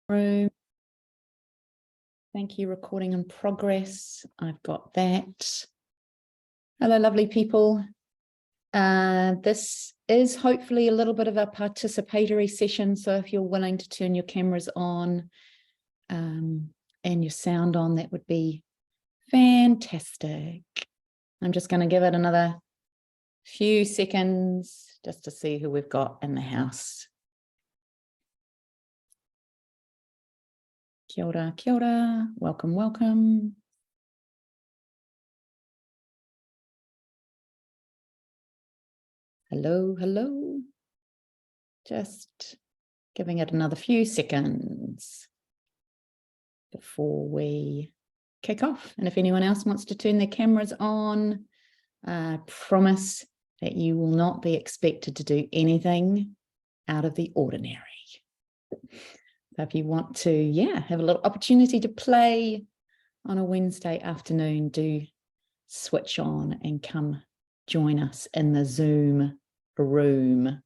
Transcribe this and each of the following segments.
Room. Thank you, recording in progress. I've got that. Hello, lovely people. This is hopefully a little bit of a participatory session, so if you're willing to turn your cameras on and your sound on, that would be fantastic. I'm just going to give it another few seconds just to see who we've got in the house. Kia ora, kia ora. Welcome, welcome. Hello, hello. Just giving it another few seconds before we kick off. And if anyone else wants to turn their cameras on, I promise that you will not be expected to do anything out of the ordinary. So if you want to, have a little opportunity to play on a Wednesday afternoon, do switch on and come join us in the Zoom room.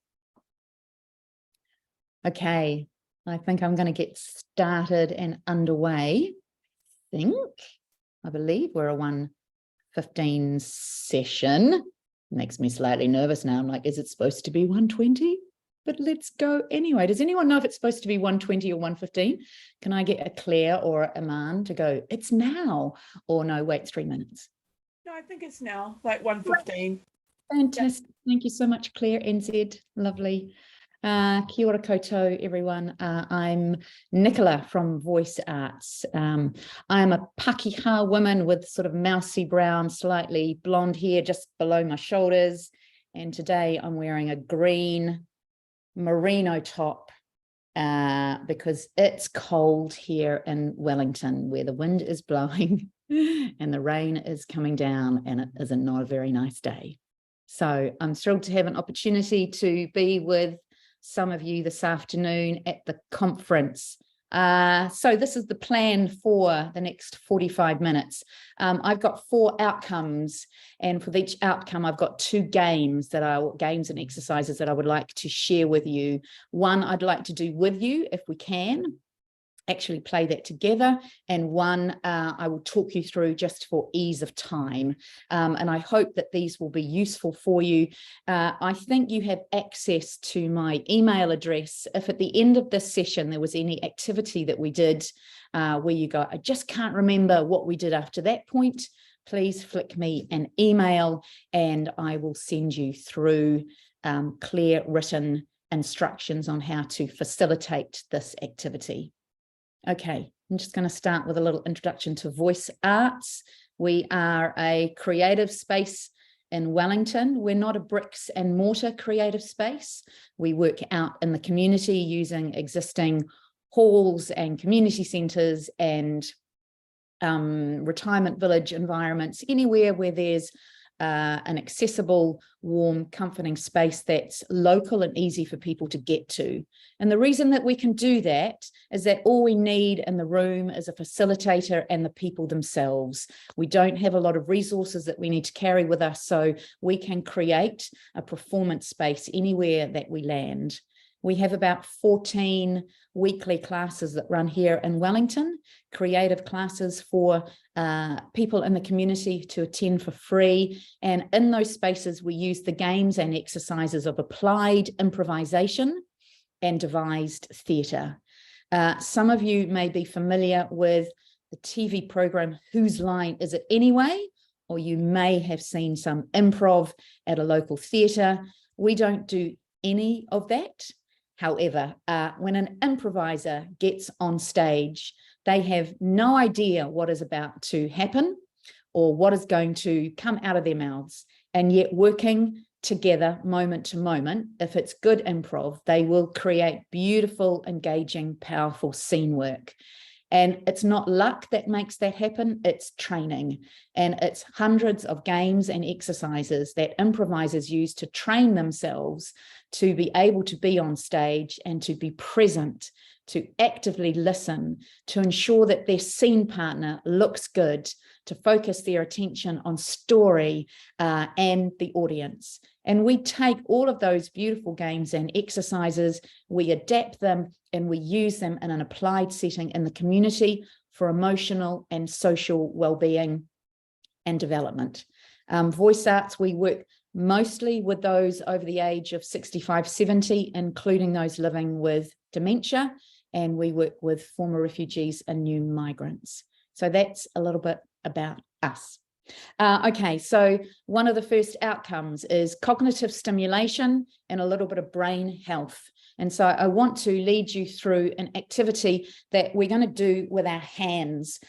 Okay, I think I'm going to get started and underway. I believe we're a 1:15 session. Makes me slightly nervous now. I'm like, is it supposed to be 1:20? But let's go anyway. Does anyone know if it's supposed to be 1:20 or 1:15? Can I get a Claire or a Man to go, it's now, or no, wait 3 minutes? No, I think it's now, like 1:15. Fantastic. Thank you so much, Claire, NZ. Lovely. Kia ora koutou, everyone. I'm Nicola from Voice Arts. I am a Pakeha woman with sort of mousy brown, slightly blonde hair just below my shoulders. And today I'm wearing a green merino top because it's cold here in Wellington, where the wind is blowing and the rain is coming down, and it is not a very nice day. So I'm thrilled to have an opportunity to be with some of you this afternoon at the conference. So this is the plan for the next 45 minutes. I've got 4 outcomes, and for each outcome, I've got 2 games and exercises that I would like to share with you. One I'd like to do with you, if we can actually play that together, and one I will talk you through just for ease of time, and I hope that these will be useful for you. I think you have access to my email address. If at the end of this session there was any activity that we did where you go, I just can't remember what we did after that point, please flick me an email and I will send you through clear written instructions on how to facilitate this activity. Okay, I'm just going to start with a little introduction to Voice Arts. We are a creative space in Wellington. We're not a bricks and mortar creative space. We work out in the community using existing halls and community centres and retirement village environments, anywhere where there's an accessible, warm, comforting space that's local and easy for people to get to. And the reason that we can do that is that all we need in the room is a facilitator and the people themselves. We don't have a lot of resources that we need to carry with us, so we can create a performance space anywhere that we land. We have about 14 weekly classes that run here in Wellington, creative classes for people in the community to attend for free. And in those spaces, we use the games and exercises of applied improvisation and devised theatre. Some of you may be familiar with the TV program, Whose Line Is It Anyway? Or you may have seen some improv at a local theatre. We don't do any of that. However, when an improviser gets on stage, they have no idea what is about to happen or what is going to come out of their mouths. And yet working together moment to moment, if it's good improv, they will create beautiful, engaging, powerful scene work. And it's not luck that makes that happen, it's training. And it's hundreds of games and exercises that improvisers use to train themselves to be able to be on stage and to be present, to actively listen, to ensure that their scene partner looks good, to focus their attention on story and the audience. And we take all of those beautiful games and exercises, we adapt them, and we use them in an applied setting in the community for emotional and social well-being and development. Voice arts, we work mostly with those over the age of 65, 70, including those living with dementia, and we work with former refugees and new migrants. So that's a little bit about us. Okay, so one of the first outcomes is cognitive stimulation and a little bit of brain health. And so I want to lead you through an activity that we're going to do with our hands.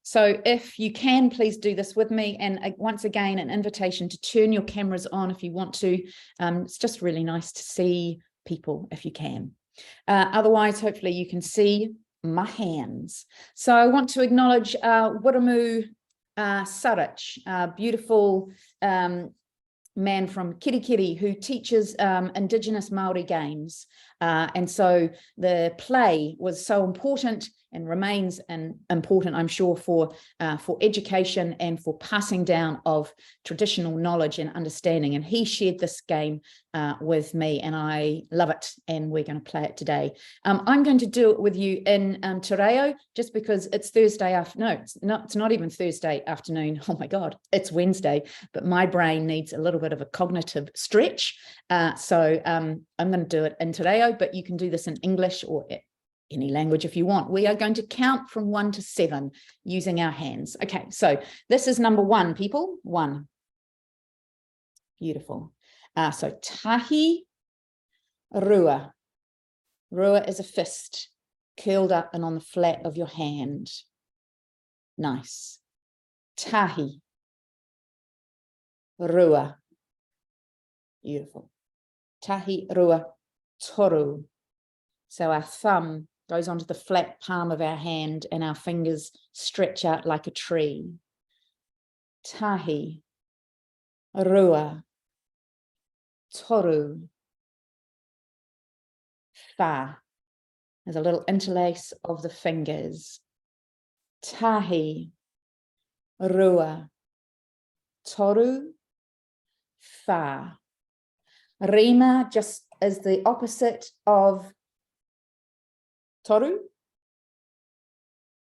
So if you can, please do this with me. And once again, an invitation to turn your cameras on if you want to. It's just really nice to see people if you can. Otherwise, hopefully you can see my hands. So I want to acknowledge Wiramu Sarich, beautiful man from Kirikiri who teaches Indigenous Māori games. And so the play was so important and remains important, I'm sure, for education and for passing down of traditional knowledge and understanding. And he shared this game with me, and I love it, and we're going to play it today. I'm going to do it with you in Te Reo, just because it's Thursday afternoon. No, it's not even Thursday afternoon. Oh my God, it's Wednesday, but my brain needs a little bit of a cognitive stretch. So I'm going to do it in Te Reo, but you can do this in English or any language if you want. We are going to count from 1 to 7 using our hands. Okay, so this is number 1, people. 1. Beautiful. So tahi rua. Rua is a fist curled up and on the flat of your hand. Nice. Tahi rua. Beautiful. Tahi rua toru. So our thumb goes onto the flat palm of our hand and our fingers stretch out like a tree. Tahi rua toru. Fa. There's a little interlace of the fingers. Tahi rua toru. Fa. Rima just is the opposite of toru.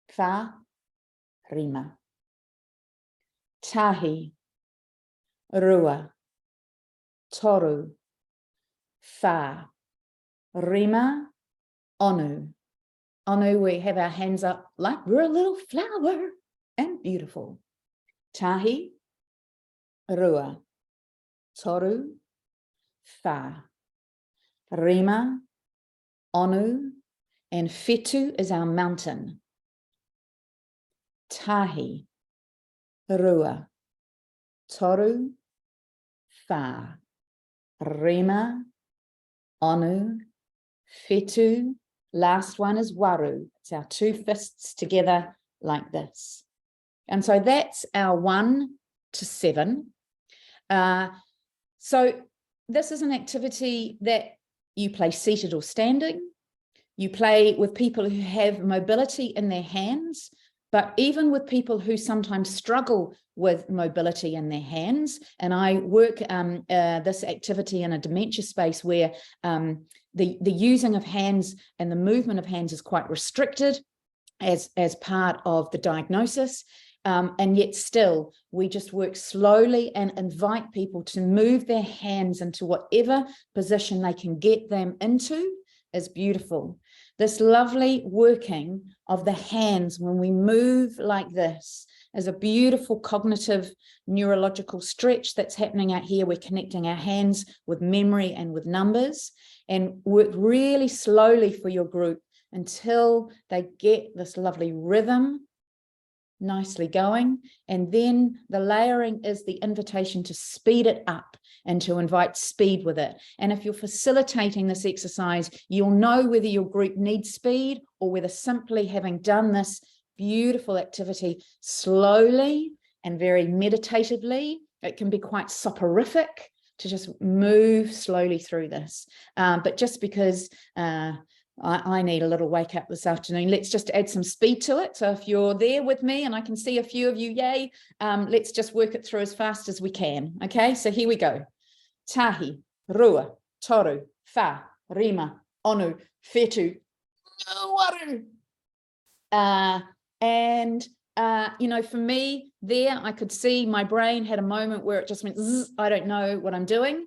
Fa, rima. Tahi, rua, toru, fa, rima, onu. Onu, we have our hands up like we're a little flower, and beautiful. Tahi, rua, toru, fa, rima, onu, and Whetu is our mountain. Tahi, rua, toru, fa, rima, onu, Whetu. Last one is waru. It's our 2 fists together like this. And so that's our 1 to 7. So this is an activity that you play seated or standing. You play with people who have mobility in their hands, but even with people who sometimes struggle with mobility in their hands. And I work this activity in a dementia space where the using of hands and the movement of hands is quite restricted as part of the diagnosis. And yet still, we just work slowly and invite people to move their hands into whatever position they can get them into is beautiful. This lovely working of the hands when we move like this is a beautiful cognitive neurological stretch that's happening out here. We're connecting our hands with memory and with numbers, and work really slowly for your group until they get this lovely rhythm nicely going. And then the layering is the invitation to speed it up and to invite speed with it. And if you're facilitating this exercise, you'll know whether your group needs speed or whether simply having done this beautiful activity slowly and very meditatively, it can be quite soporific to just move slowly through this. But just because I need a little wake up this afternoon, let's just add some speed to it. So if you're there with me, and I can see a few of you, yay, let's just work it through as fast as we can. Okay, so here we go. tahi, rua, toru, wha, rima, onu, whetu, waru. You know, for me there, I could see my brain had a moment where it just went, zzz, I don't know what I'm doing.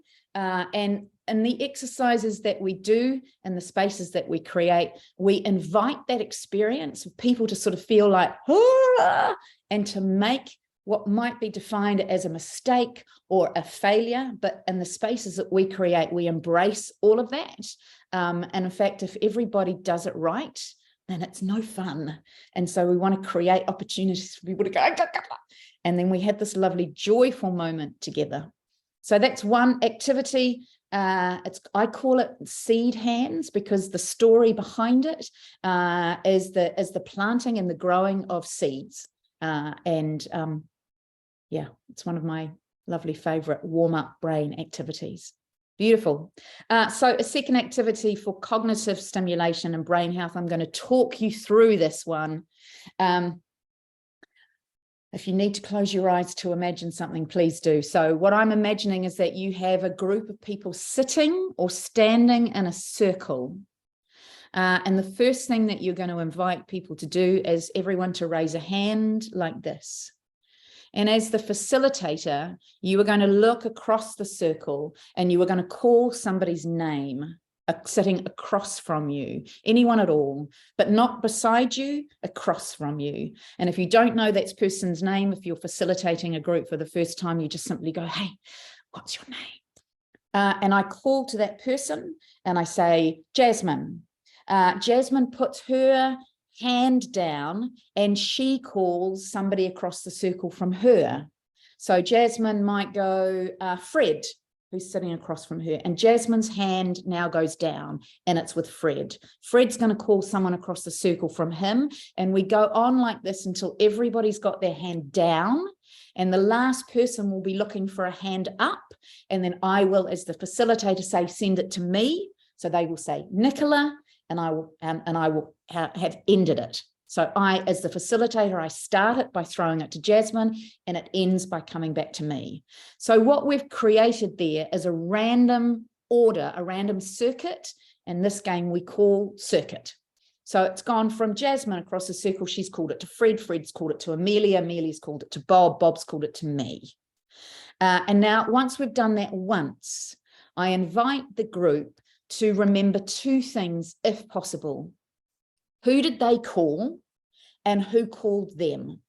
And the exercises that we do and the spaces that we create, we invite that experience of people to sort of feel like, ah, and to make what might be defined as a mistake or a failure, but in the spaces that we create, we embrace all of that. And in fact, if everybody does it right, then it's no fun. And so we want to create opportunities for people to go, and then we have this lovely joyful moment together. So that's one activity. I call it seed hands, because the story behind it is the planting and the growing of seeds. Yeah, it's one of my lovely favorite warm-up brain activities. Beautiful. So a second activity for cognitive stimulation and brain health, I'm going to talk you through this one. If you need to close your eyes to imagine something, please do. So what I'm imagining is that you have a group of people sitting or standing in a circle. And the first thing that you're going to invite people to do is everyone to raise a hand like this. And as the facilitator, you are going to look across the circle and you are going to call somebody's name sitting across from you, anyone at all, but not beside you, across from you. And if you don't know that person's name, if you're facilitating a group for the first time, you just simply go, hey, what's your name? And I call to that person and I say, Jasmine. Jasmine puts her hand down and she calls somebody across the circle from her. So Jasmine might go, Fred, who's sitting across from her, and Jasmine's hand now goes down and it's with Fred. Fred's going to call someone across the circle from him, and we go on like this until everybody's got their hand down, and the last person will be looking for a hand up, and then I will, as the facilitator, say, send it to me. So they will say Nicola, and I will have ended it. So I, as the facilitator, I start it by throwing it to Jasmine and it ends by coming back to me. So what we've created there is a random order, a random circuit. And this game we call circuit. So it's gone from Jasmine across the circle. She's called it to Fred. Fred's called it to Amelia. Amelia's called it to Bob. Bob's called it to me. And now once we've done that once, I invite the group to remember two things if possible. Who did they call and who called them?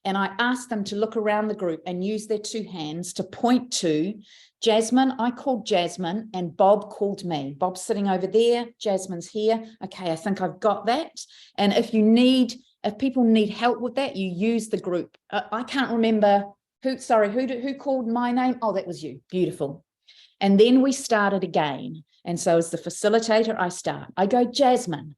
And I asked them to look around the group and use their two hands to point to Jasmine. I called Jasmine and Bob called me. Bob's sitting over there. Jasmine's here. Okay, I think I've got that. And if people need help with that, you use the group. I can't remember who called my name? Oh, that was you. Beautiful. And then we started again. And so as the facilitator, I start. I go, Jasmine.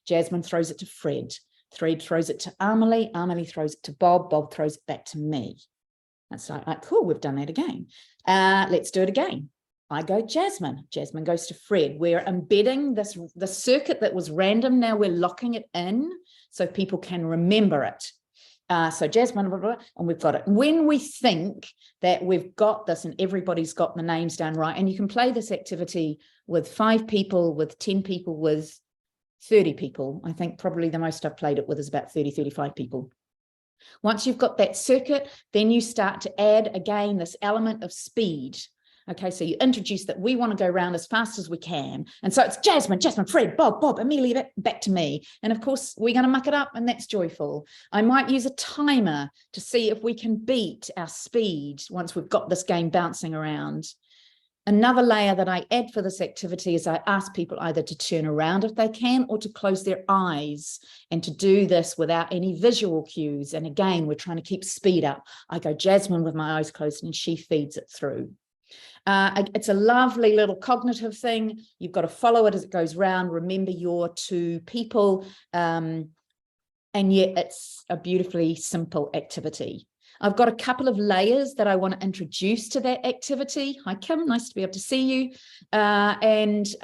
Jasmine throws it to Fred. Fred throws it to Amelie. Amelie throws it to Bob. Bob throws it back to me. That's like, cool, we've done that again. Let's do it again. I go, Jasmine. Jasmine goes to Fred. We're embedding the circuit that was random. Now we're locking it in so people can remember it. So Jasmine, blah, blah, blah, and we've got it. When we think that we've got this and everybody's got the names down right, and you can play this activity with 5 people, with 10 people, with 30 people. I think probably the most I've played it with is about 30, 35 people. Once you've got that circuit, then you start to add again this element of speed. Okay, so you introduce that we want to go around as fast as we can. And so it's Jasmine, Fred, Bob, Amelia, back to me. And of course, we're going to muck it up, and that's joyful. I might use a timer to see if we can beat our speed once we've got this game bouncing around. Another layer that I add for this activity is I ask people either to turn around if they can or to close their eyes, and to do this without any visual cues. And again, we're trying to keep speed up. I go Jasmine with my eyes closed and she feeds it through. It's a lovely little cognitive thing. You've got to follow it as it goes round. Remember your 2 people. And yet it's a beautifully simple activity. I've got a couple of layers that I want to introduce to that activity. Hi, Kim, nice to be able to see you. One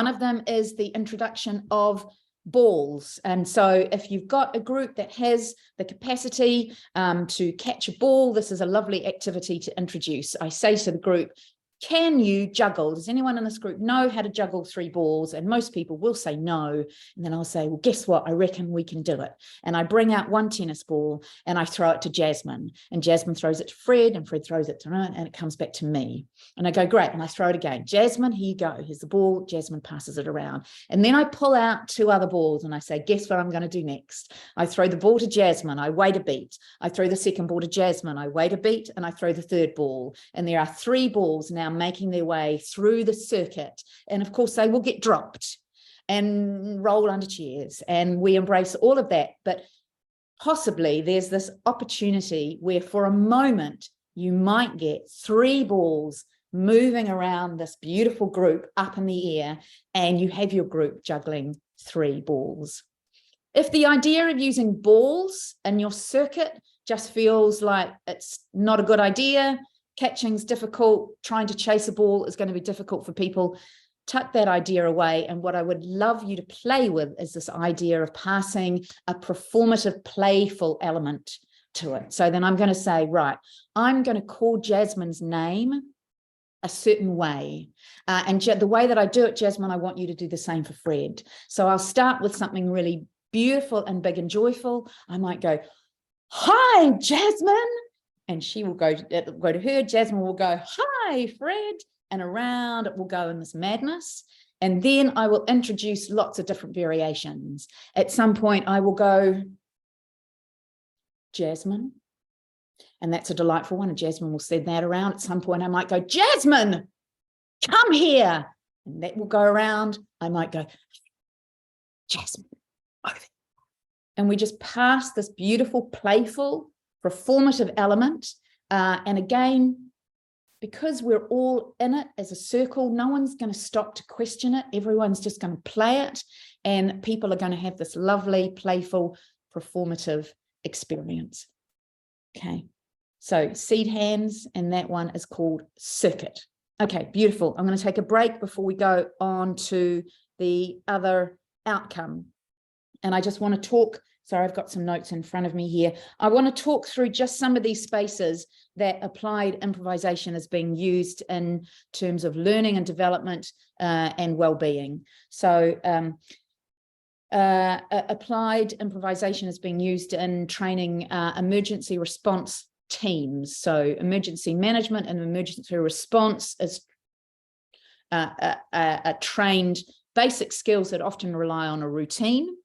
of them is the introduction of balls. And so if you've got a group that has the capacity to catch a ball, this is a lovely activity to introduce. I say to the group, can you juggle? Does anyone in this group know how to juggle 3 balls? And most people will say no. And then I'll say, well, guess what? I reckon we can do it. And I bring out 1 tennis ball and I throw it to Jasmine. And Jasmine throws it to Fred, and Fred throws it to her, and it comes back to me. And I go, great. And I throw it again. Jasmine, here you go. Here's the ball. Jasmine passes it around. And then I pull out 2 other balls and I say, guess what I'm going to do next? I throw the ball to Jasmine. I wait a beat. I throw the second ball to Jasmine. I wait a beat, and I throw the 3rd ball. And there are 3 balls now making their way through the circuit, and of course they will get dropped and roll under chairs, and we embrace all of that. But possibly there's this opportunity where for a moment you might get 3 balls moving around this beautiful group up in the air, and you have your group juggling 3 balls. If the idea of using balls in your circuit just feels like it's not a good idea, catching's difficult, trying to chase a ball is going to be difficult for people, tuck that idea away. And what I would love you to play with is this idea of passing a performative, playful element to it. So then I'm going to say, right, I'm going to call Jasmine's name a certain way. And the way that I do it, Jasmine, I want you to do the same for Fred. So I'll start with something really beautiful and big and joyful. I might go, hi, Jasmine. And she will go to her. Jasmine will go, hi, Fred. And around it will go in this madness. And then I will introduce lots of different variations. At some point, I will go, Jasmine. And that's a delightful one. And Jasmine will send that around. At some point, I might go, Jasmine, come here. And that will go around. I might go, Jasmine, over. And we just pass this beautiful, playful, performative element. And again, because we're all in it as a circle, no one's going to stop to question it. Everyone's just going to play it. And people are going to have this lovely, playful, performative experience. Okay. So seed hands, and that one is called circuit. Okay, beautiful. I'm going to take a break before we go on to the other outcome. And I just want to talk, sorry, I've got some notes in front of me here. I want to talk through just some of these spaces that applied improvisation is being used in terms of learning and development and well-being. So applied improvisation is being used in training emergency response teams. So emergency management and emergency response is trained basic skills that often rely on a routine.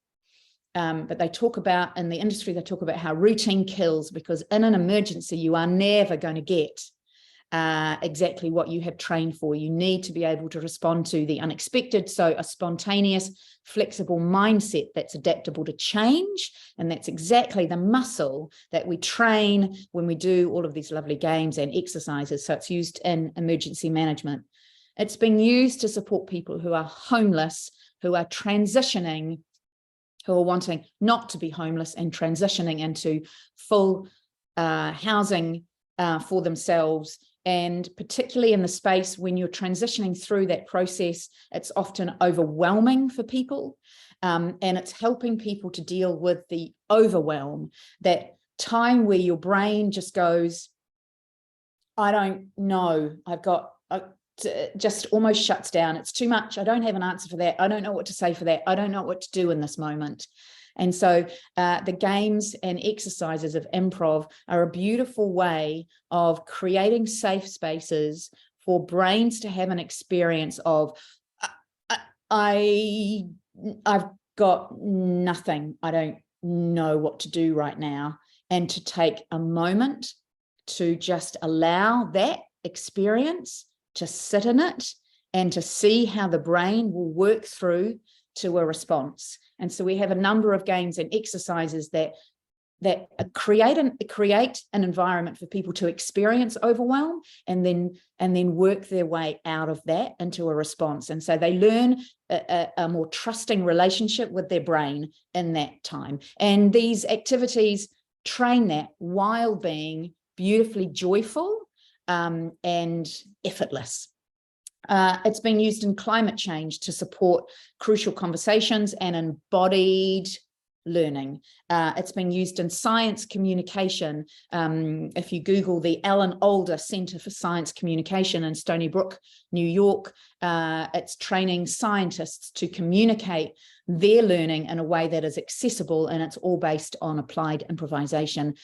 But they talk about, in the industry, they talk about how routine kills, because in an emergency, you are never going to get exactly what you have trained for. You need to be able to respond to the unexpected. So a spontaneous, flexible mindset that's adaptable to change. And that's exactly the muscle that we train when we do all of these lovely games and exercises. So it's used in emergency management. It's being used to support people who are homeless, who are transitioning, who are wanting not to be homeless and transitioning into full housing for themselves. And particularly in the space when you're transitioning through that process, it's often overwhelming for people. And it's helping people to deal with the overwhelm, that time where your brain just goes, I don't know, just almost shuts down. It's too much. I don't have an answer for that. I don't know what to say for that. I don't know what to do in this moment. And so the games and exercises of improv are a beautiful way of creating safe spaces for brains to have an experience of, I've got nothing. I don't know what to do right now. And to take a moment to just allow that experience, to sit in it, and to see how the brain will work through to a response. And so we have a number of games and exercises that create an environment for people to experience overwhelm and then work their way out of that into a response. And so they learn a more trusting relationship with their brain in that time. And these activities train that while being beautifully joyful and effortless. It's been used in climate change to support crucial conversations and embodied learning. It's been used in science communication. If you Google the Alan Alda Center for Science Communication in Stony Brook, New York, it's training scientists to communicate their learning in a way that is accessible, and it's all based on applied improvisation.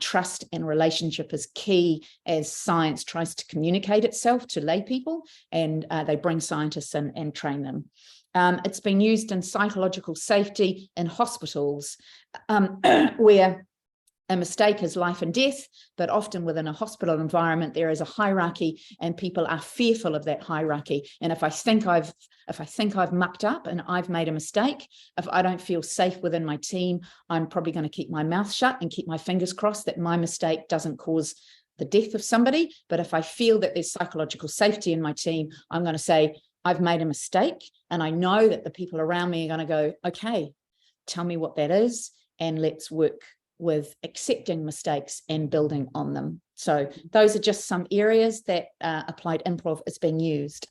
Trust and relationship is key as science tries to communicate itself to lay people, and they bring scientists in and train them. It's been used in psychological safety in hospitals, where a mistake is life and death, but often within a hospital environment, there is a hierarchy and people are fearful of that hierarchy. And if I think I've mucked up and I've made a mistake, if I don't feel safe within my team, I'm probably going to keep my mouth shut and keep my fingers crossed that my mistake doesn't cause the death of somebody. But if I feel that there's psychological safety in my team, I'm going to say, I've made a mistake, and I know that the people around me are going to go, okay, tell me what that is, and let's work with accepting mistakes and building on them. So those are just some areas that applied improv is being used.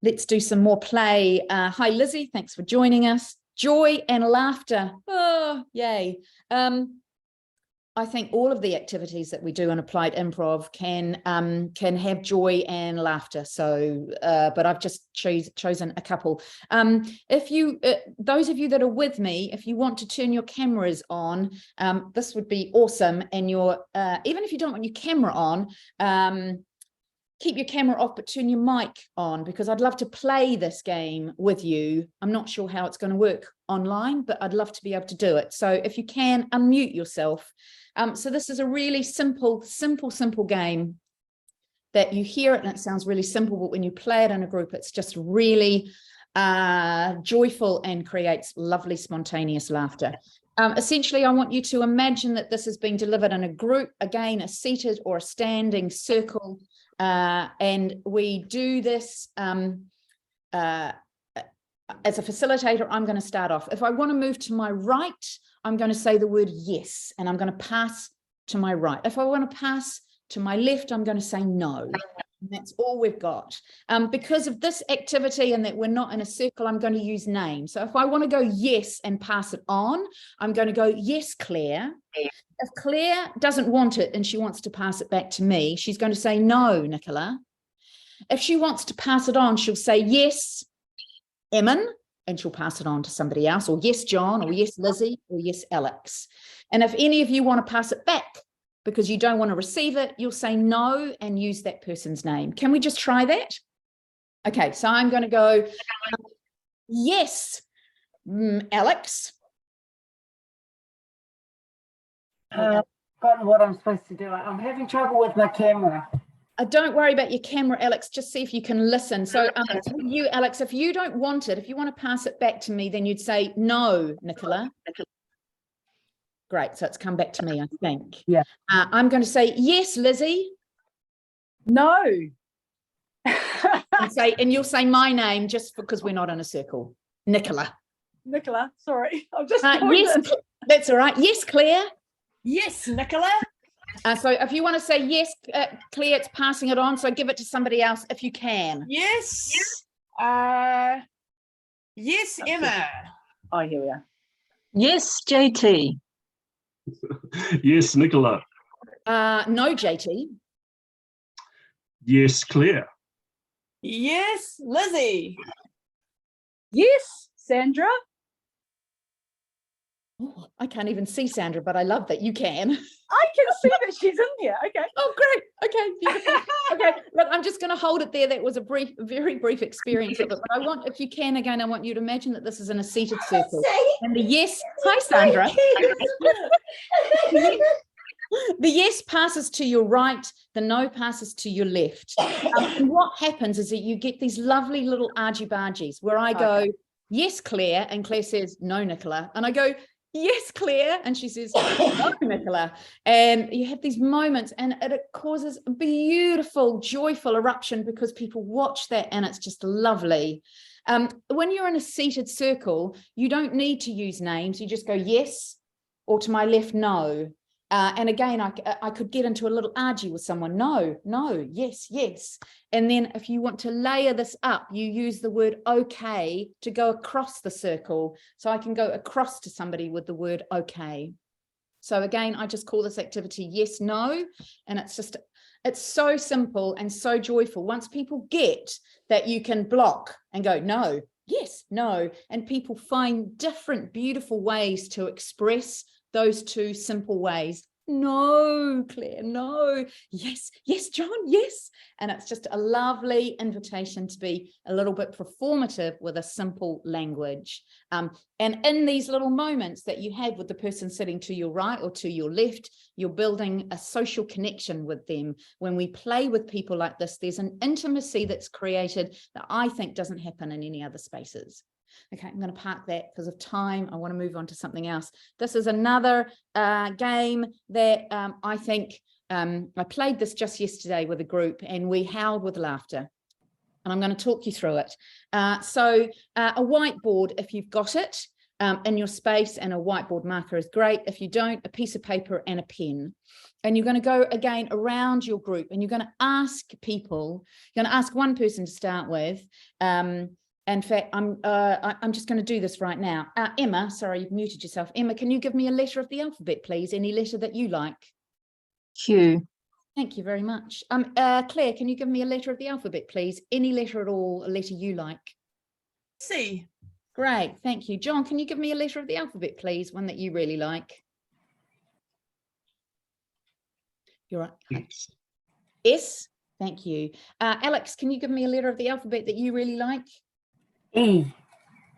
Let's do some more play. Hi, Lizzie. Thanks for joining us. Joy and laughter. Oh, yay. I think all of the activities that we do in applied improv can have joy and laughter. So, but I've just chosen a couple. If you, those of you that are with me, if you want to turn your cameras on, this would be awesome. And even if you don't want your camera on, keep your camera off, but turn your mic on, because I'd love to play this game with you. I'm not sure how it's going to work online, but I'd love to be able to do it. So if you can, unmute yourself. So this is a really simple game that you hear it and it sounds really simple, but when you play it in a group, it's just really joyful and creates lovely spontaneous laughter. Essentially, I want you to imagine that this is being delivered in a group, again, a seated or a standing circle. And we do this as a facilitator. I'm going to start off. If I want to move to my right, I'm going to say the word yes, and I'm going to pass to my right. If I want to pass to my left, I'm going to say no. And that's all we've got. Because of this activity and that we're not in a circle, I'm going to use names. So if I want to go yes and pass it on, I'm going to go, yes, Claire. If Claire doesn't want it and she wants to pass it back to me, she's going to say no, Nicola. If she wants to pass it on, she'll say yes, Emin, and she'll pass it on to somebody else, or yes, John, or yes, Lizzie, or yes, Alex. And if any of you want to pass it back because you don't want to receive it, you'll say no and use that person's name. Can we just try that? Okay, so I'm going to go, yes, Alex. I've forgotten what I'm supposed to do. I'm having trouble with my camera. Don't worry about your camera, Alex. Just see if you can listen. So you, Alex, if you don't want it, if you want to pass it back to me, then you'd say no, Nicola. Great. So it's come back to me, I think. Yeah. I'm going to say yes, Lizzie. No. and you'll say my name just because we're not in a circle. Nicola. Nicola, sorry. I'm just yes, that's all right. Yes, Claire. Yes, Nicola. So if you want to say yes, Claire, it's passing it on. So give it to somebody else if you can. Yes. Yes, Emma. Oh, here we are. Yes, JT. Yes, Nicola. No, JT. Yes, Claire. Yes, Lizzie. Yes, Sandra. Oh, I can't even see Sandra, but I love that you can. I can see that she's in here. Okay. Oh, great. Okay, beautiful. Okay, look, I'm just going to hold it there. That was a very brief experience of it. But I want, if you can, again, I want you to imagine that this is in a seated circle. And the yes, hi, Sandra. The yes passes to your right, the no passes to your left. And what happens is that you get these lovely little argy-bargies where I go, yes, Claire, and Claire says, no, Nicola. And I go, yes, Claire, and she says, no, Nicola. And you have these moments and it causes a beautiful, joyful eruption because people watch that and it's just lovely. When you're in a seated circle, you don't need to use names. You just go, yes, or to my left, no. And again, I could get into a little argue with someone. No, no, yes, yes. And then if you want to layer this up, you use the word okay to go across the circle. So I can go across to somebody with the word okay. So again, I just call this activity yes, no. And it's so simple and so joyful. Once people get that you can block and go, no, yes, no. And people find different, beautiful ways to express those two simple ways. No, Claire, no. Yes, yes, John, yes. And it's just a lovely invitation to be a little bit performative with a simple language. And in these little moments that you have with the person sitting to your right or to your left, you're building a social connection with them. When we play with people like this, there's an intimacy that's created that I think doesn't happen in any other spaces. Okay, I'm going to park that because of time. I want to move on to something else. This is another game that I think I played this just yesterday with a group and we howled with laughter. And I'm going to talk you through it. So a whiteboard, if you've got it in your space, and a whiteboard marker is great. If you don't, a piece of paper and a pen. And you're going to go again around your group and you're going to ask people, you're going to ask one person to start with. In fact, I'm just going to do this right now. Emma, sorry, you've muted yourself. Emma, can you give me a letter of the alphabet, please? Any letter that you like? Q. Thank you very much. Claire, can you give me a letter of the alphabet, please? Any letter at all, a letter you like? C. Great, thank you. John, can you give me a letter of the alphabet, please? One that you really like. You're right. Yes. S, thank you. Alex, can you give me a letter of the alphabet that you really like? E.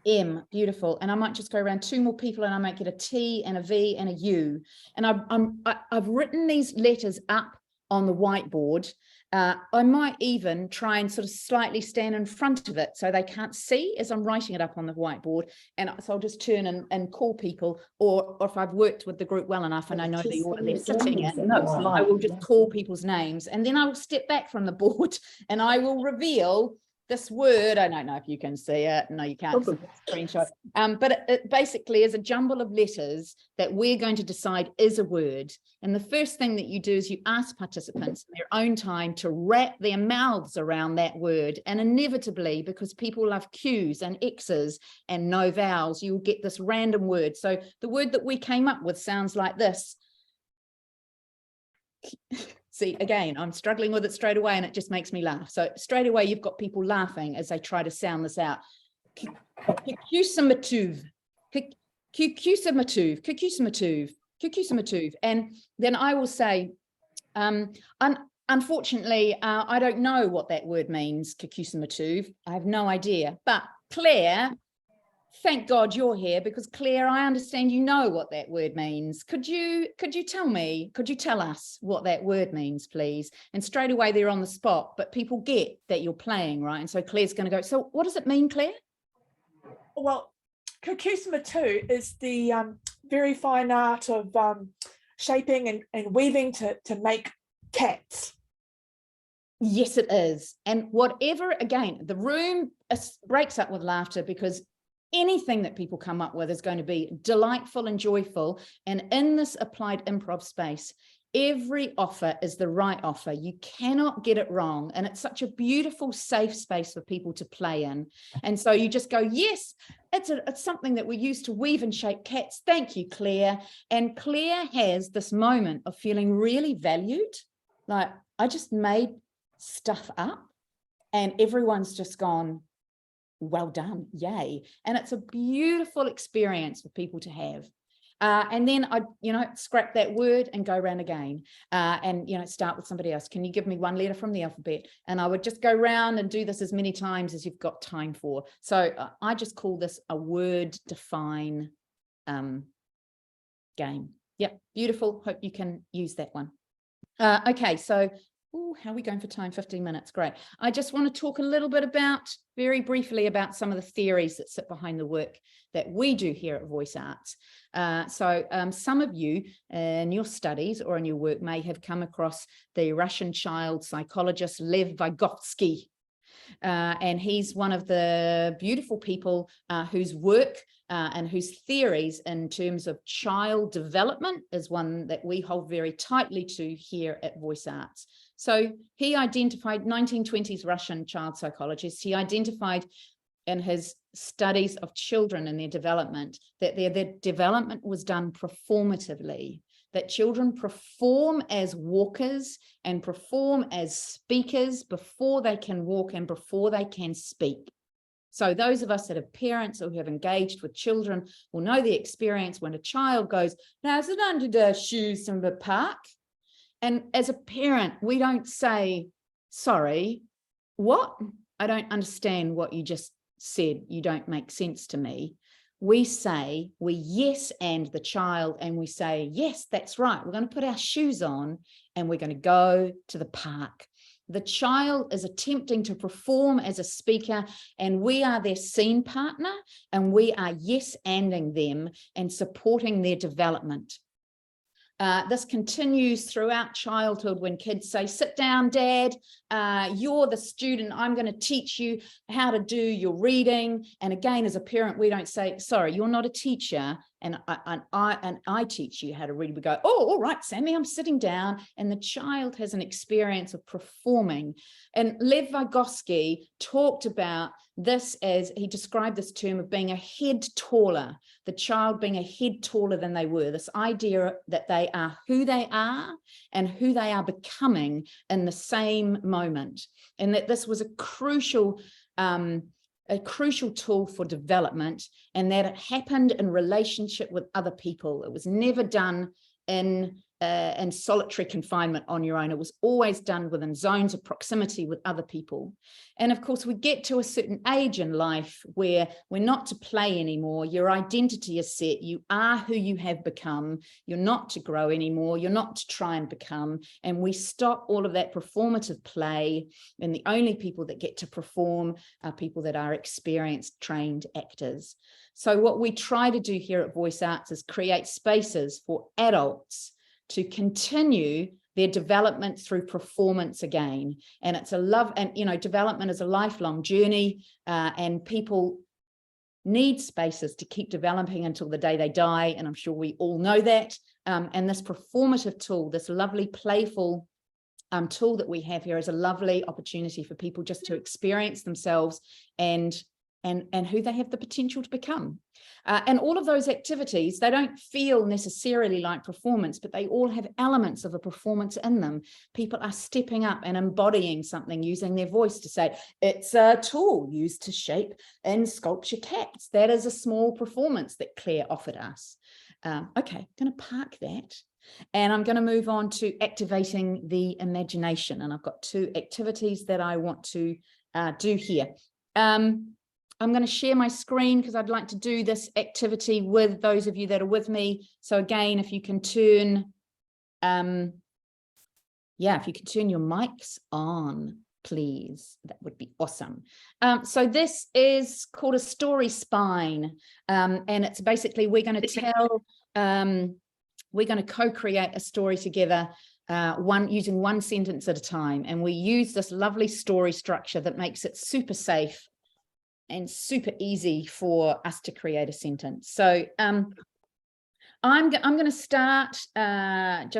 M, beautiful. And I might just go around two more people and I might get a T and a V and a U. And I've written these letters up on the whiteboard. I might even try and sort of slightly stand in front of it so they can't see as I'm writing it up on the whiteboard. And so I'll just turn and call people, or if I've worked with the group well enough and I know the order they're sitting in, I will just call people's names. And then I will step back from the board and I will reveal this word. I don't know if you can see it. No, you can't. Screenshot. But it basically is a jumble of letters that we're going to decide is a word. And the first thing that you do is you ask participants in their own time to wrap their mouths around that word. And inevitably, because people love Q's and X's and no vowels, you'll get this random word. So the word that we came up with sounds like this. See, again, I'm struggling with it straight away and it just makes me laugh. So straight away, you've got people laughing as they try to sound this out. Kukusamatuv, kukusamatuv, kukusamatuv, kukusamatuv. And then I will say, unfortunately, I don't know what that word means, kukusamatuv. I have no idea. But Claire, thank God you're here, because Claire, I understand you know what that word means. Could you tell us what that word means, please? And straight away they're on the spot, but people get that you're playing, right? And so Claire's going to go, so what does it mean, Claire? Well, kukusamatu is the very fine art of shaping and weaving to make cats. Yes, it is. And whatever, again, the room breaks up with laughter because anything that people come up with is going to be delightful and joyful. And in this applied improv space, every offer is the right offer. You cannot get it wrong. And it's such a beautiful, safe space for people to play in. And so you just go, yes, it's something that we use to weave and shape cats. Thank you, Claire. And Claire has this moment of feeling really valued. Like, I just made stuff up and everyone's just gone, well done, yay. And it's a beautiful experience for people to have. And then I, scrap that word and go around again and, start with somebody else. Can you give me one letter from the alphabet? And I would just go around and do this as many times as you've got time for. So I just call this a word define game. Yep, beautiful. Hope you can use that one. Okay, so how are we going for time? 15 minutes, great. I just want to talk a little bit very briefly about some of the theories that sit behind the work that we do here at Voice Arts. So some of you in your studies or in your work may have come across the Russian child psychologist Lev Vygotsky. And he's one of the beautiful people whose work and whose theories in terms of child development is one that we hold very tightly to here at Voice Arts. So he identified, 1920s Russian child psychologist, he identified in his studies of children and their development that their development was done performatively, that children perform as walkers and perform as speakers before they can walk and before they can speak. So those of us that are parents or who have engaged with children will know the experience when a child goes, "Now, is it under the shoes from the park?" And as a parent, we don't say, "Sorry, what? I don't understand what you just said. You don't make sense to me." We say, we yes and the child, and we say, "Yes, that's right. We're going to put our shoes on and we're going to go to the park." The child is attempting to perform as a speaker, and we are their scene partner, and we are yes-anding them and supporting their development. This continues throughout childhood when kids say, "Sit down, Dad, you're the student, I'm going to teach you how to do your reading." And again, as a parent, we don't say, "Sorry, you're not a teacher, and I teach you how to read." We go, "Oh, all right, Sammy, I'm sitting down." And the child has an experience of performing. And Lev Vygotsky talked about this as, he described this term of being a head taller, the child being a head taller than they were, this idea that they are who they are and who they are becoming in the same moment. And that this was a crucial tool for development, and that it happened in relationship with other people. It was never done in solitary confinement on your own. It was always done within zones of proximity with other people. And of course, we get to a certain age in life where we're not to play anymore. Your identity is set. You are who you have become. You're not to grow anymore. You're not to try and become. And we stop all of that performative play. And the only people that get to perform are people that are experienced, trained actors. So what we try to do here at Voice Arts is create spaces for adults to continue their development through performance again. And it's a love, and development is a lifelong journey, and people need spaces to keep developing until the day they die. And I'm sure we all know that. And this performative tool, this lovely playful tool that we have here, is a lovely opportunity for people just to experience themselves and who they have the potential to become. And all of those activities, they don't feel necessarily like performance, but they all have elements of a performance in them. People are stepping up and embodying something, using their voice to say, "It's a tool used to shape and sculpture cats." That is a small performance that Claire offered us. Okay, I'm going to park that. And I'm going to move on to activating the imagination. And I've got two activities that I want to do here. I'm going to share my screen because I'd like to do this activity with those of you that are with me. So again, if you can turn, if you can turn your mics on, please, that would be awesome. So this is called a story spine. And it's basically, we're going to tell, we're going to co-create a story together, using one sentence at a time. And we use this lovely story structure that makes it super safe and super easy for us to create a sentence. So I'm going to start and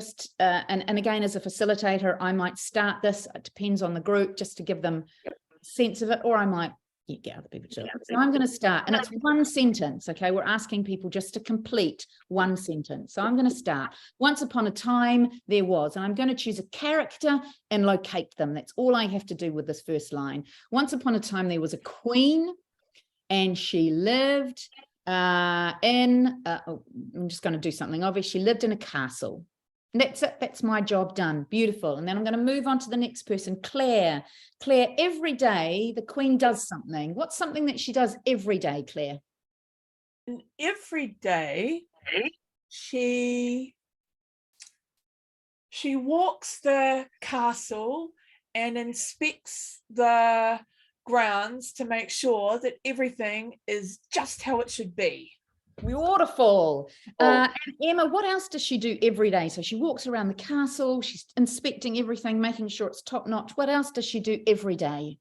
again, as a facilitator, I might start this. It depends on the group, just to give them a sense of it, or I might get other people to do it. So I'm going to start, and it's one sentence. Okay, we're asking people just to complete one sentence. So I'm going to start. Once upon a time there was, and I'm going to choose a character and locate them. That's all I have to do with this first line. Once upon a time there was a queen, and she lived I'm just going to do something obvious. She lived in a castle. And that's it. That's my job done. Beautiful. And then I'm going to move on to the next person, Claire. Claire, every day the queen does something. What's something that she does every day, Claire? And every day she walks the castle and inspects the grounds to make sure that everything is just how it should be. Beautiful. And Emma, what else does she do every day? So she walks around the castle, she's inspecting everything, making sure it's top notch. What else does she do every day?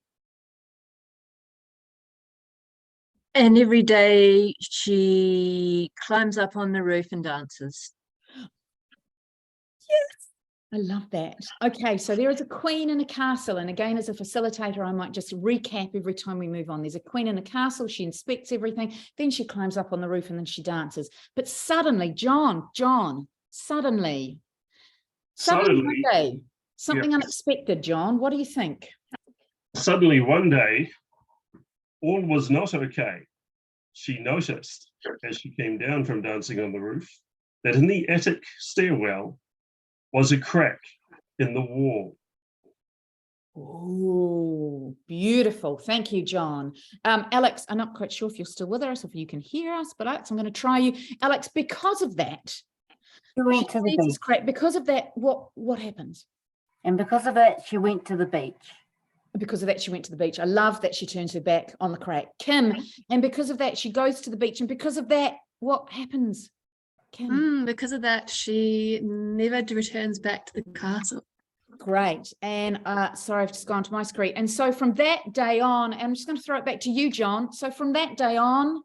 And every day she climbs up on the roof and dances. I love that. Okay, so there is a queen in a castle. And again, as a facilitator, I might just recap every time we move on. There's a queen in a castle. She inspects everything. Then she climbs up on the roof and then she dances. But suddenly, John, suddenly one day, something unexpected, John. What do you think? Suddenly one day, all was not okay. She noticed, as she came down from dancing on the roof, that in the attic stairwell was a crack in the wall. Oh, beautiful. Thank you, John. Alex, I'm not quite sure if you're still with us, if you can hear us, but Alex, I'm going to try you. Alex, because of that, She went to the beach. crack. Because of that, what happens? And because of it, she went to the beach. Because of that, she went to the beach. I love that she turns her back on the crack. Kim, and because of that, she goes to the beach. And because of that, what happens? Kim. Because of that, she never returns back to the castle. Great. And sorry, I've just gone to my screen. And so from that day on, and I'm just going to throw it back to you, John. So from that day on,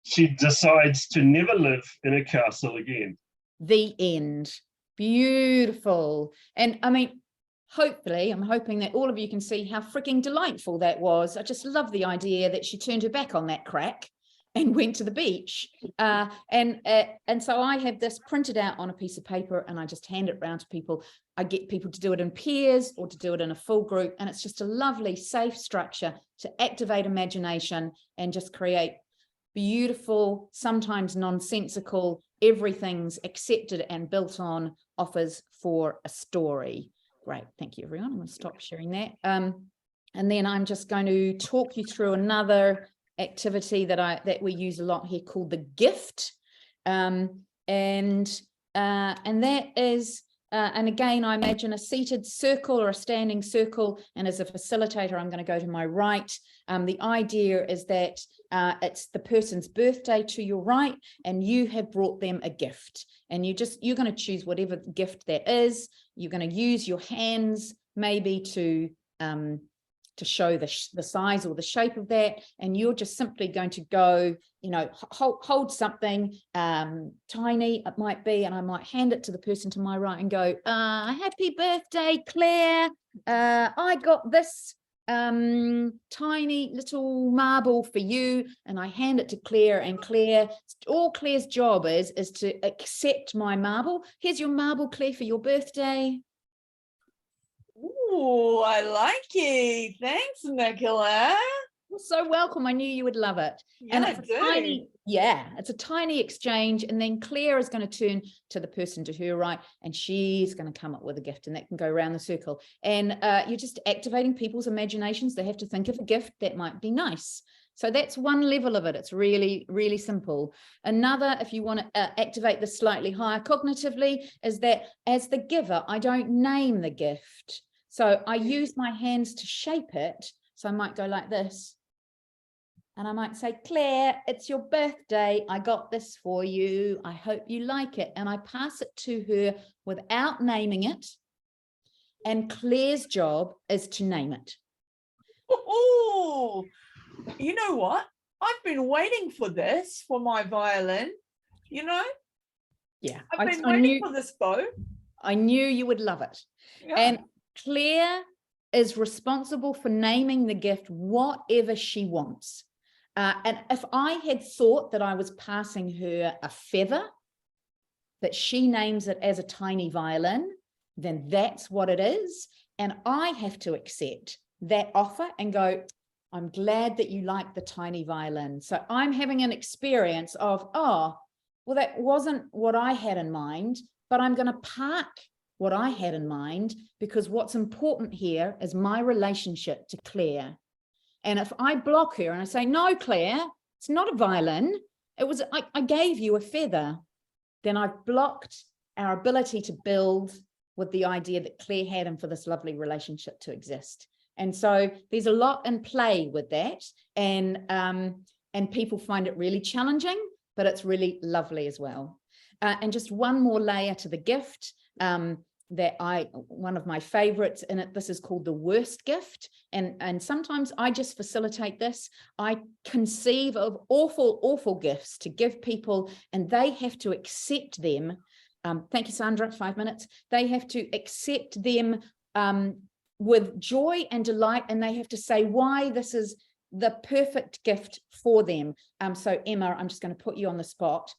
she decides to never live in a castle again. The end. Beautiful. And I mean, hopefully, I'm hoping that all of you can see how freaking delightful that was. I just love the idea that she turned her back on that crack and went to the beach. And so I have this printed out on a piece of paper and I just hand it around to people. I get people to do it in pairs or to do it in a full group. And it's just a lovely, safe structure to activate imagination and just create beautiful, sometimes nonsensical, everything's accepted and built on offers for a story. Great, thank you, everyone. I'm going to stop sharing that. And then I'm just going to talk you through another activity that we use a lot here called the gift. And that is, and again, I imagine a seated circle or a standing circle. And as a facilitator, I'm going to go to my right. The idea is that it's the person's birthday to your right, and you have brought them a gift. And you're going to choose whatever gift that is. You're going to use your hands maybe to show the size or the shape of that, and you're just simply going to go, hold something tiny, it might be, and I might hand it to the person to my right and go, happy birthday, Claire. I got this tiny little marble for you, and I hand it to Claire, and all Claire's job is to accept my marble. Here's your marble, Claire, for your birthday. Ooh, I like it. Thanks, Nicola. You're so welcome. I knew you would love it. Yeah, and I do. It's a tiny exchange. And then Claire is going to turn to the person to her right, and she's going to come up with a gift, and that can go around the circle. And you're just activating people's imaginations. They have to think of a gift that might be nice. So that's one level of it. It's really, really simple. Another, if you want to activate this slightly higher cognitively, is that as the giver, I don't name the gift. So I use my hands to shape it. So I might go like this. And I might say, Claire, it's your birthday. I got this for you. I hope you like it. And I pass it to her without naming it. And Claire's job is to name it. Oh, you know what? I've been waiting for this for my violin, Yeah. I've been waiting for this bow. I knew you would love it. Yeah. And Claire is responsible for naming the gift whatever she wants. And if I had thought that I was passing her a feather, that she names it as a tiny violin, then that's what it is. And I have to accept that offer and go, I'm glad that you like the tiny violin. So I'm having an experience of, oh, well, that wasn't what I had in mind, but I'm going to park what I had in mind, because what's important here is my relationship to Claire. And if I block her and I say, no, Claire, it's not a violin. It was, I gave you a feather. Then I've blocked our ability to build with the idea that Claire had and for this lovely relationship to exist. And so there's a lot in play with that. And people find it really challenging, but it's really lovely as well. And just one more layer to the gift. one of my favorites in it, this is called the worst gift. And sometimes I just facilitate this. I conceive of awful gifts to give people, and they have to accept them. Thank you, Sandra, 5 minutes. They have to accept them with joy and delight, and they have to say why this is the perfect gift for them. So Emma, I'm just going to put you on the spot.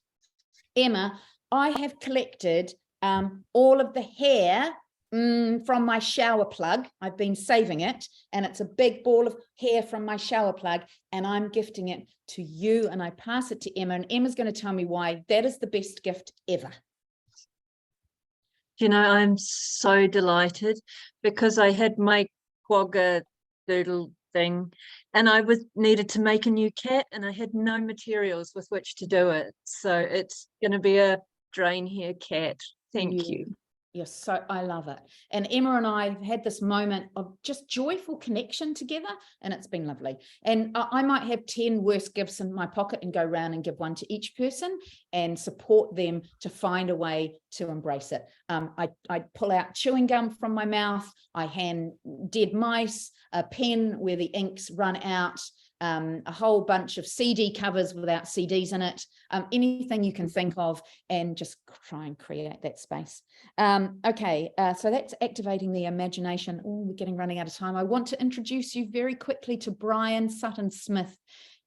Emma, I have collected all of the hair from my shower plug. I've been saving it, and it's a big ball of hair from my shower plug, and I'm gifting it to you, and I pass it to Emma, and Emma's going to tell me why that is the best gift ever. You know, I'm so delighted because I had my quagga doodle thing, and I needed to make a new cat, and I had no materials with which to do it. So it's going to be a drain hair cat. Thank you. Yes, so I love it. And Emma and I have had this moment of just joyful connection together, and it's been lovely. And I might have 10 worst gifts in my pocket and go around and give one to each person and support them to find a way to embrace it. I pull out chewing gum from my mouth. I hand dead mice, a pen where the inks run out, a whole bunch of CD covers without CDs in it, anything you can think of, and just try and create that space. Okay, so that's activating the imagination. Oh, we're running out of time. I want to introduce you very quickly to Brian Sutton-Smith.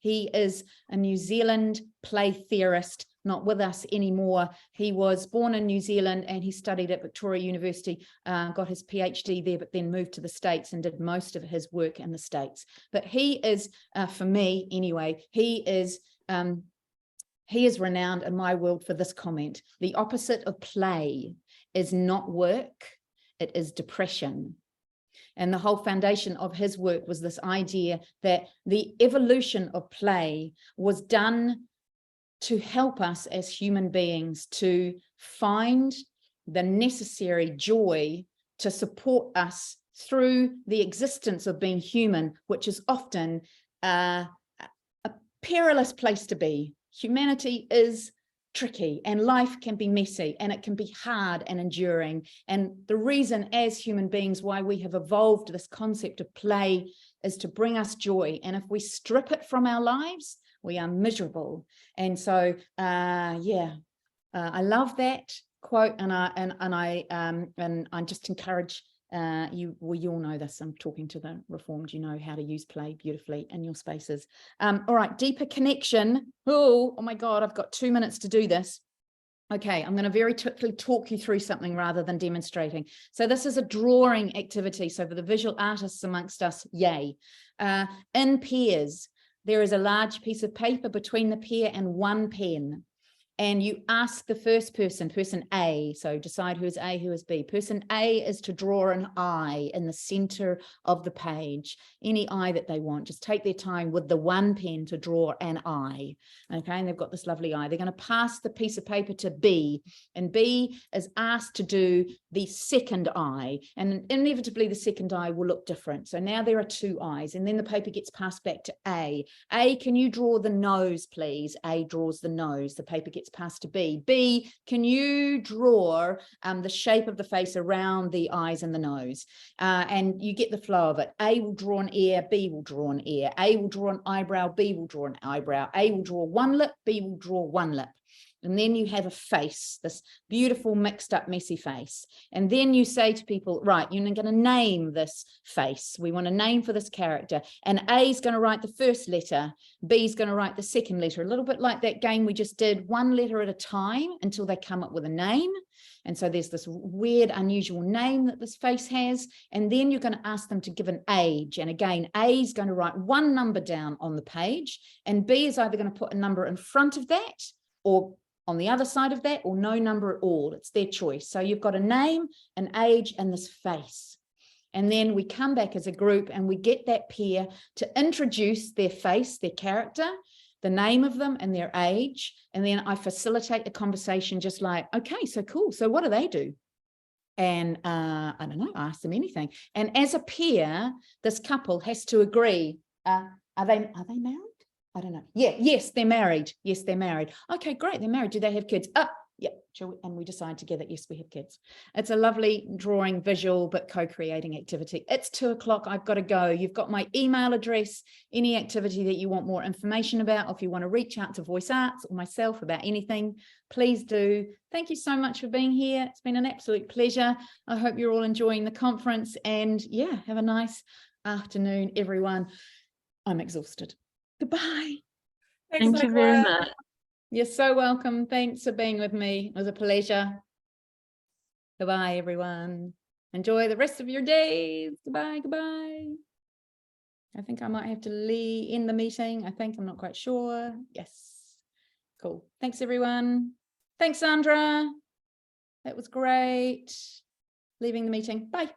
He is a New Zealand play theorist, not with us anymore. He was born in New Zealand and he studied at Victoria University, got his PhD there, but then moved to the States and did most of his work in the States. But he is, for me anyway, he is renowned in my world for this comment: the opposite of play is not work, it is depression. And the whole foundation of his work was this idea that the evolution of play was done to help us as human beings to find the necessary joy to support us through the existence of being human, which is often a perilous place to be. Humanity is tricky, and life can be messy, and it can be hard and enduring. And the reason as human beings why we have evolved this concept of play is to bring us joy. And if we strip it from our lives, we are miserable. And so I love that quote, and I just encourage you all know this. I'm talking to the Reformed. You know how to use play beautifully in your spaces. All right, deeper connection. Oh my God, I've got 2 minutes to do this. Okay, I'm going to very quickly talk you through something rather than demonstrating. So this is a drawing activity. So for the visual artists amongst us, yay. In pairs, there is a large piece of paper between the pair and one pen. And you ask the first person, person A, so decide who is A, who is B. Person A is to draw an eye in the center of the page, any eye that they want. Just take their time with the one pen to draw an eye. Okay, and they've got this lovely eye. They're going to pass the piece of paper to B, and B is asked to do the second eye. And inevitably, the second eye will look different. So now there are two eyes, and then the paper gets passed back to A. A, can you draw the nose, please? A draws the nose. The paper gets passed to B. B, can you draw the shape of the face around the eyes and the nose? And you get the flow of it. A will draw an ear, B will draw an ear. A will draw an eyebrow, B will draw an eyebrow. A will draw one lip, B will draw one lip. And then you have a face, this beautiful mixed up messy face. And then you say to people, right, you're going to name this face. We want a name for this character. And A is going to write the first letter. B is going to write the second letter. A little bit like that game we just did, one letter at a time until they come up with a name. And so there's this weird, unusual name that this face has. And then you're going to ask them to give an age. And again, A is going to write one number down on the page. And B is either going to put a number in front of that or on the other side of that, or no number at all. It's their choice. So you've got a name, an age, and this face. And then we come back as a group and we get that pair to introduce their face, their character, the name of them and their age. And then I facilitate the conversation just like, okay, so cool. So what do they do? And I don't know, ask them anything. And as a pair, this couple has to agree, are they married? I don't know. Yeah, yes, they're married. Yes, they're married. Okay, great. They're married. Do they have kids? Yeah, and we decide together, yes, we have kids. It's a lovely drawing, visual, but co-creating activity. It's 2 o'clock. I've got to go. You've got my email address, any activity that you want more information about, or if you want to reach out to Voice Arts or myself about anything, please do. Thank you so much for being here. It's been an absolute pleasure. I hope you're all enjoying the conference, and yeah, have a nice afternoon, everyone. I'm exhausted. Goodbye. Thanks, Thank you very Nicola. much. You're so welcome. Thanks for being with me. It was a pleasure. Goodbye, everyone. Enjoy the rest of your days. Goodbye, goodbye. I think I might have to end the meeting. I'm not quite sure. Yes. Cool. Thanks, everyone. Thanks, Sandra. That was great. Leaving the meeting. Bye.